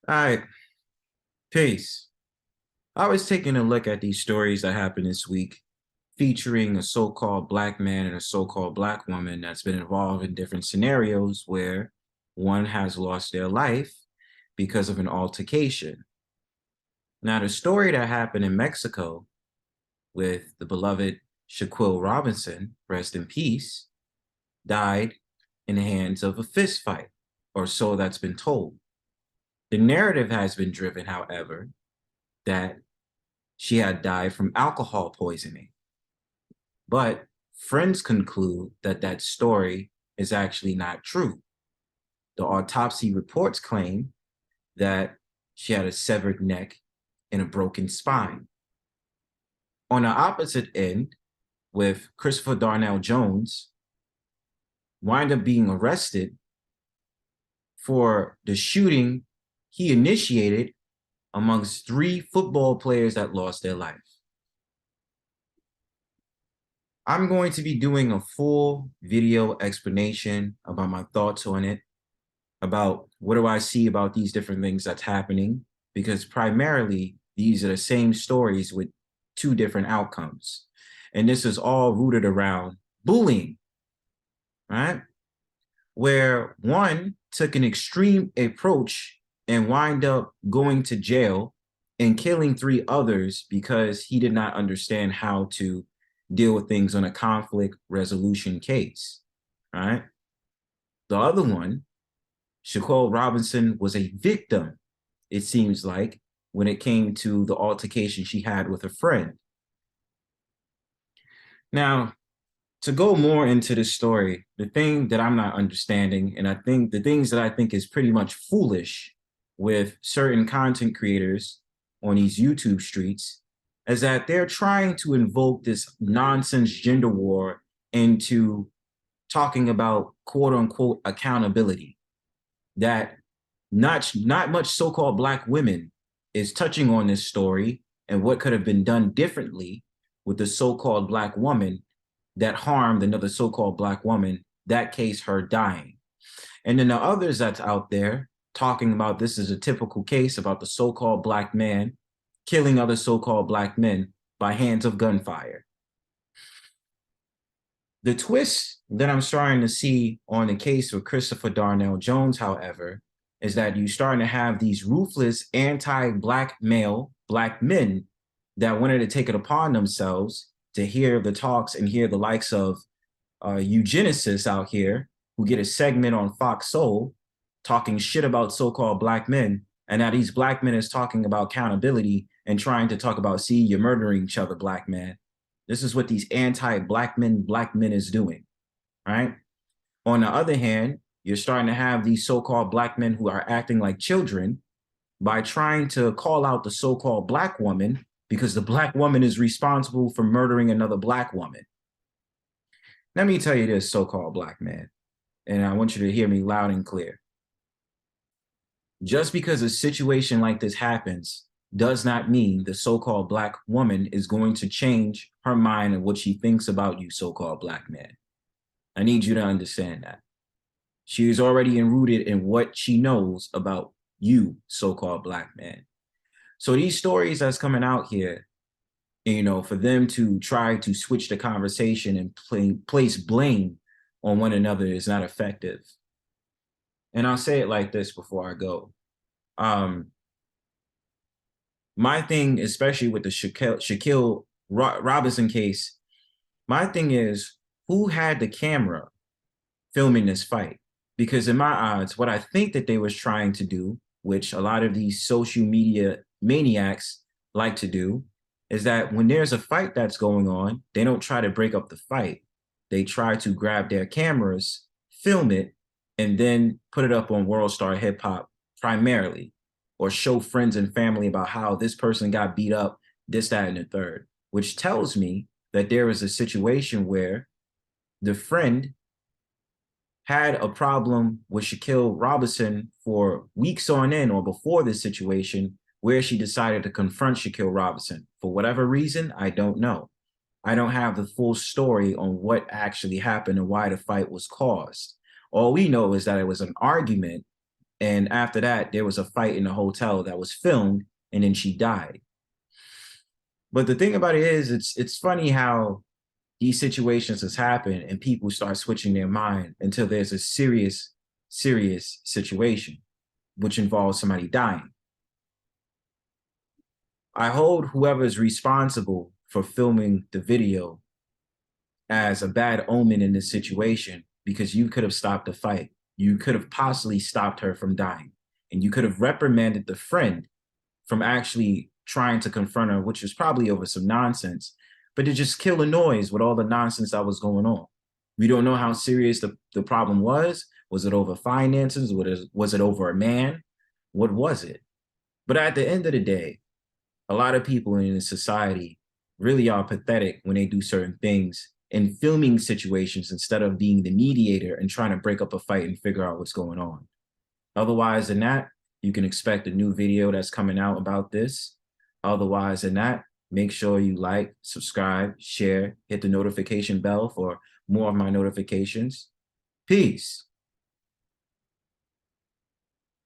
All right, peace. I was taking a look at these stories that happened this week featuring a so-called black man and a so-called black woman that's been involved in different scenarios where one has lost their life because of an altercation. Now, the story that happened in Mexico with the beloved Shaquille Robinson, rest in peace, died in the hands of a fist fight, or so that's been told. The narrative has been driven, however, that she had died from alcohol poisoning. But friends conclude that that story is actually not true. The autopsy reports claim that she had a severed neck and a broken spine. On the opposite end, with Christopher Darnell Jones, wind up being arrested for the shooting he initiated amongst three football players that lost their life. I'm going to be doing a full video explanation about my thoughts on it, about what do I see about these different things that's happening, because primarily these are the same stories with two different outcomes. And this is all rooted around bullying, right? Where one took an extreme approach and wind up going to jail and killing three others because he did not understand how to deal with things on a conflict resolution case, right? The other one, Shaquille Robinson, was a victim, it seems like, when it came to the altercation she had with a friend. Now, to go more into this story, the thing that I'm not understanding, and I think the things that I think is pretty much foolish with certain content creators on these YouTube streets, is that they're trying to invoke this nonsense gender war into talking about quote unquote accountability. That not much so-called black women is touching on this story and what could have been done differently with the so-called black woman that harmed another so-called black woman, that case her dying. And then the others that's out there talking about this is a typical case about the so-called black man killing other so-called black men by hands of gunfire. The twist that I'm starting to see on the case with Christopher Darnell Jones, however, is that you're starting to have these ruthless anti-black male, black men that wanted to take it upon themselves to hear the talks and hear the likes of eugenicists out here who get a segment on Fox Soul talking shit about so-called black men. And now these black men is talking about accountability and trying to talk about, see, you're murdering each other, black man. This is what these anti-black men is doing, right? On the other hand, you're starting to have these so-called black men who are acting like children by trying to call out the so-called black woman because the black woman is responsible for murdering another black woman. Let me tell you this, so-called black man, and I want you to hear me loud and clear. Just because a situation like this happens does not mean the so-called black woman is going to change her mind and what she thinks about you, so-called black man. I need you to understand that. She is already enrooted in what she knows about you, so-called black man. So these stories that's coming out here, you know, for them to try to switch the conversation and place blame on one another is not effective. And I'll say it like this before I go. Um, my thing, especially with the Shaquille Robinson case, my thing is who had the camera filming this fight? Because in my eyes, what I think that they was trying to do, which a lot of these social media maniacs like to do, is that when there's a fight that's going on, they don't try to break up the fight. They try to grab their cameras, film it, and then put it up on World Star Hip Hop primarily, or show friends and family about how this person got beat up, this, that, and the third, which tells me that there is a situation where the friend had a problem with Shaquille Robinson for weeks on end or before this situation where she decided to confront Shaquille Robinson. For whatever reason, I don't know. I don't have the full story on what actually happened and why the fight was caused. All we know is that it was an argument And after that, there was a fight in the hotel that was filmed, and then she died. But the thing about it is, it's funny how these situations has happened and people start switching their mind until there's a serious situation, which involves somebody dying. I hold whoever is responsible for filming the video as a bad omen in this situation because you could have stopped the fight. You could have possibly stopped her from dying. And you could have reprimanded the friend from actually trying to confront her, which was probably over some nonsense, but to just kill the noise with all the nonsense that was going on. We don't know how serious the problem was. Was it over finances? Was it over a man? What was it? But at the end of the day, a lot of people in society really are pathetic when they do certain things in filming situations instead of being the mediator and trying to break up a fight and figure out what's going on. Otherwise than that, you can expect a new video that's coming out about this. Otherwise than that, make sure you like, subscribe, share, hit the notification bell for more of my notifications. Peace.